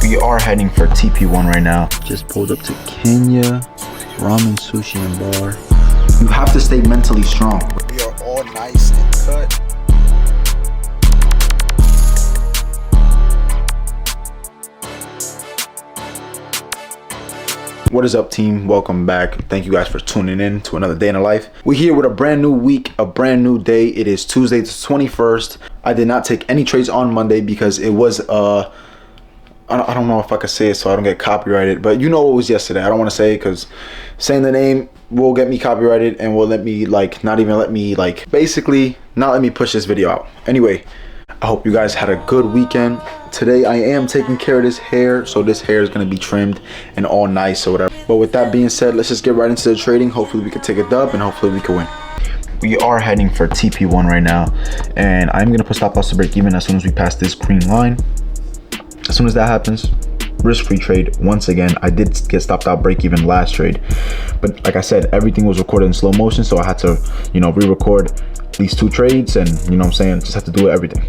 We are heading for TP1 right now. Just pulled up to Kenya, ramen, sushi, and bar. You have to stay mentally strong. We are all nice and cut. What is up, team? Welcome back. Thank you guys for tuning in to another day in the life. We're here with a brand new week, a brand new day. It is Tuesday the 21st. I did not take any trades on Monday because it was I don't know if I could say it so I don't get copyrighted, but you know what was yesterday. I don't want to say it because saying the name will get me copyrighted and will let me basically not let me push this video out. Anyway, I hope you guys had a good weekend. Today I am taking care of this hair, so this hair is going to be trimmed and all nice or whatever. But with that being said, let's just get right into the trading. Hopefully we can take a dub and hopefully we can win. We are heading for TP1 right now, and I'm going to put stop loss to break even as soon as we pass this green line. As soon as that happens, risk-free trade. Once again, I did get stopped out break even last trade, but like I said, everything was recorded in slow motion, so I had to, re-record these two trades, and just have to do everything.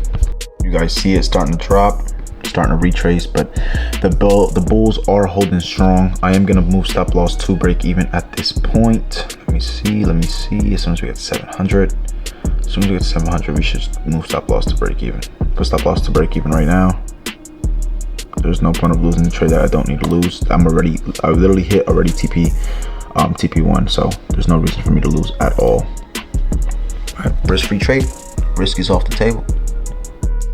You guys see it starting to drop, starting to retrace, but the bulls are holding strong. I am gonna move stop loss to break even at this point. Let me see. As soon as we get 700, we should move stop loss to break even. Put stop loss to break even right now. There's no point of losing the trade that I don't need to lose. I literally hit already TP1, so there's no reason for me to lose at all. All right, risk-free trade. Risk is off the table.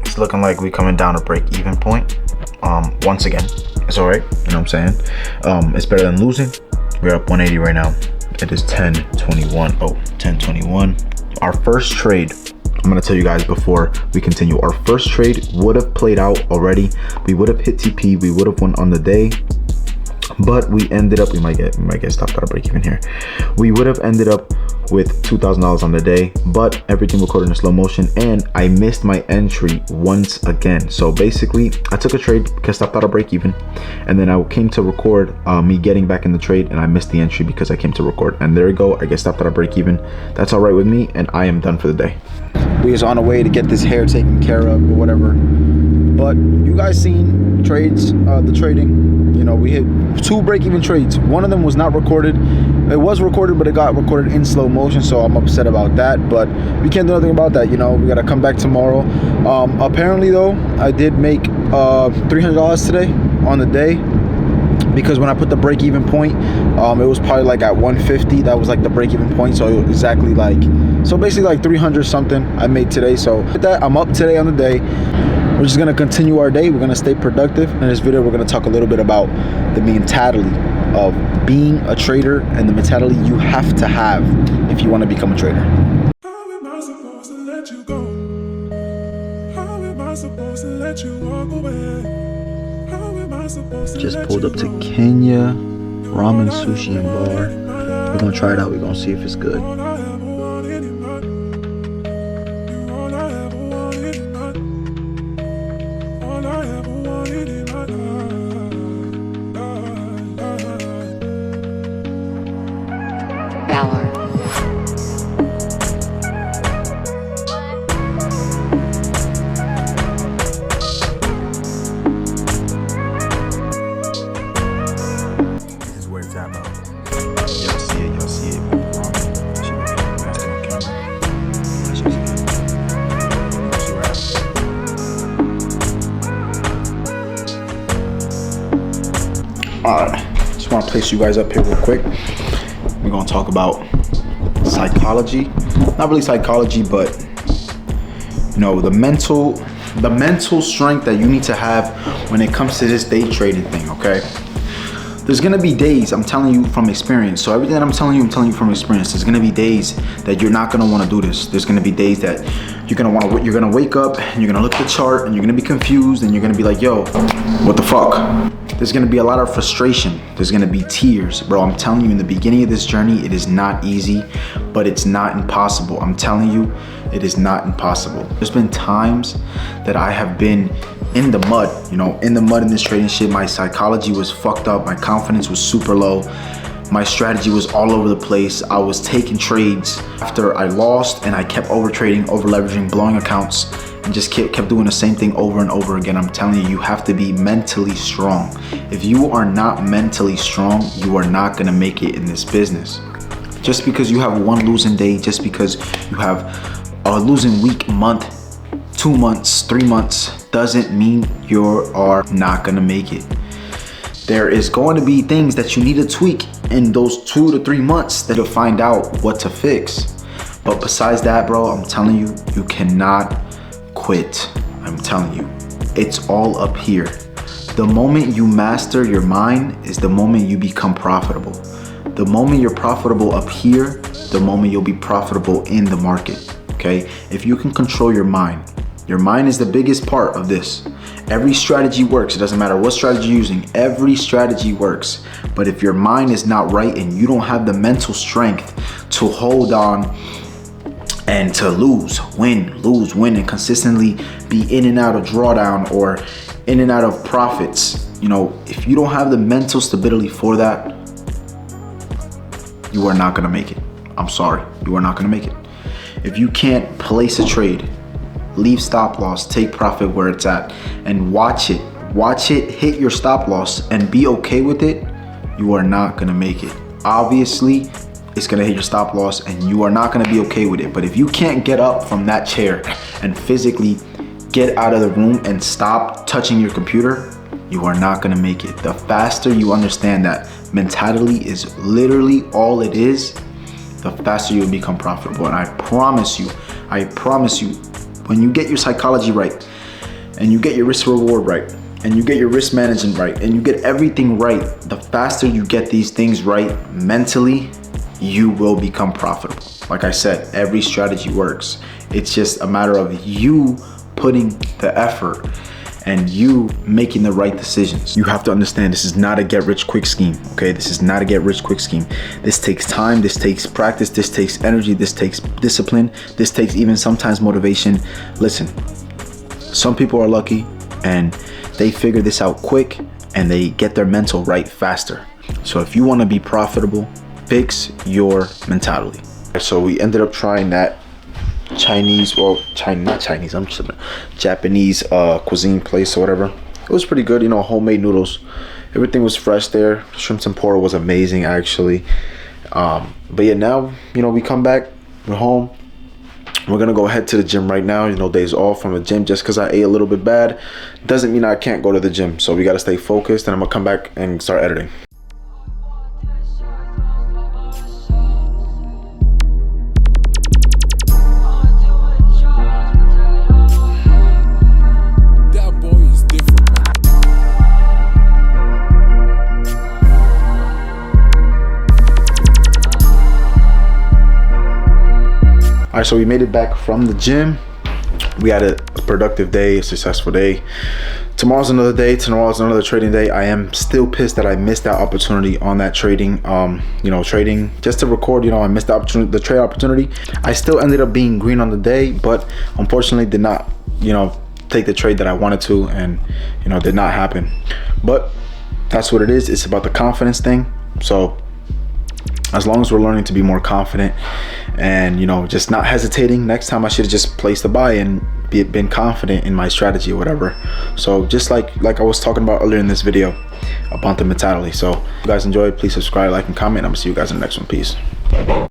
It's looking like we're coming down to break-even point. Once again, it's all right. You know what I'm saying? It's better than losing. We're up 180 right now. It is 10:21. Oh, 10:21. Our first trade, I'm gonna tell you guys before we continue, our first trade would have played out already. We would have hit TP, we would have won on the day, but we ended up, we might get stopped out of break even here. We would have ended up with $2,000 on the day, but everything recorded in slow motion, and I missed my entry once again. So basically, I took a trade, got stopped out of break even, and then I came to record me getting back in the trade, and I missed the entry because I came to record. And there you go, I get stopped out of break even. That's all right with me, and I am done for the day. We is on the way to get this hair taken care of or whatever. But you guys seen trades, the trading. We hit 2 break-even trades. One of them was not recorded. It was recorded, but it got recorded in slow motion, so I'm upset about that. But we can't do nothing about that. We gotta come back tomorrow. Apparently, though, I did make $300 today on the day, because when I put the break-even point, it was probably like at 150. That was like the break-even point, so it was exactly basically like 300 something I made today. So with that, I'm up today on the day. We're just gonna continue our day. We're gonna stay productive. In this video, we're gonna talk a little bit about the mentality of being a trader and the mentality you have to have if you want to become a trader. How am I supposed to let you go? How am I supposed to let you walk away? How am I supposed to Just pulled up to Kenya, ramen, sushi, and bar. We're gonna try it out. We're gonna see if it's good. Alright, just want to place you guys up here real quick. We're going to talk about psychology. Not really psychology, but the mental strength that you need to have when it comes to this day trading thing, okay? There's gonna be days, I'm telling you from experience. So everything that I'm telling you from experience. There's gonna be days that you're not gonna want to do this. There's gonna be days that you're gonna wake up and you're gonna look at the chart and you're gonna be confused and you're gonna be like, yo, what the fuck? There's gonna be a lot of frustration. There's gonna be tears. Bro, I'm telling you, in the beginning of this journey, it is not easy, but it's not impossible. I'm telling you, it is not impossible. There's been times that I have been in the mud, in this trading shit. My psychology was fucked up. My confidence was super low. My strategy was all over the place. I was taking trades after I lost and I kept over trading, over leveraging, blowing accounts. and just kept doing the same thing over and over again. I'm telling you, you have to be mentally strong. If you are not mentally strong, you are not gonna make it in this business. Just because you have one losing day, just because you have a losing week, month, 2 months, 3 months, doesn't mean you are not gonna make it. There is going to be things that you need to tweak in those 2 to 3 months that you'll find out what to fix. But besides that, bro, I'm telling you, you cannot quit. I'm telling you, it's all up here. The moment you master your mind is the moment you become profitable. The moment you're profitable up here, the moment you'll be profitable in the market, okay? If you can control your mind is the biggest part of this. Every strategy works. It doesn't matter what strategy you're using. Every strategy works. But if your mind is not right and you don't have the mental strength to hold on and to win, and consistently be in and out of drawdown or in and out of profits, you know, if you don't have the mental stability for that, you are not gonna make it. I'm sorry, you are not gonna make it. If you can't place a trade, leave stop loss, take profit where it's at, and watch it hit your stop loss and be okay with it, you are not gonna make it. Obviously, it's gonna hit your stop loss and you are not gonna be okay with it. But if you can't get up from that chair and physically get out of the room and stop touching your computer, you are not gonna make it. The faster you understand that mentality is literally all it is, the faster you'll become profitable. And I promise you, when you get your psychology right, and you get your risk reward right, and you get your risk management right, and you get everything right, the faster you get these things right mentally, you will become profitable. Like I said, every strategy works. It's just a matter of you putting the effort and you making the right decisions. You have to understand, this is not a get rich quick scheme, okay? This is not a get rich quick scheme. This takes time, this takes practice, this takes energy, this takes discipline, this takes even sometimes motivation. Listen, some people are lucky and they figure this out quick and they get their mental right faster. So if you wanna be profitable, fix your mentality. So we ended up trying that Japanese cuisine place or whatever. It was pretty good, you know, homemade noodles. Everything was fresh there. Shrimp tempura was amazing, actually. But yeah, now, you know, we come back, we're home. We're gonna go head to the gym right now. You know, days off from the gym. Just because I ate a little bit bad doesn't mean I can't go to the gym. So we gotta stay focused, and I'm gonna come back and start editing. All right, so we made it back from the gym. We had a productive day, a successful day. Tomorrow's another day. Tomorrow's another trading day. I am still pissed that I missed that opportunity on that trading, trading just to record. You know, I missed the opportunity, the trade opportunity. I still ended up being green on the day, but unfortunately did not, take the trade that I wanted to, and did not happen. But that's what it is. It's about the confidence thing. So as long as we're learning to be more confident and just not hesitating, next time I should have just placed the buy and been confident in my strategy or whatever. So just like I was talking about earlier in this video about the mentality. So if you guys enjoyed, please subscribe, like, and comment. I'm gonna see you guys in the next one. Peace.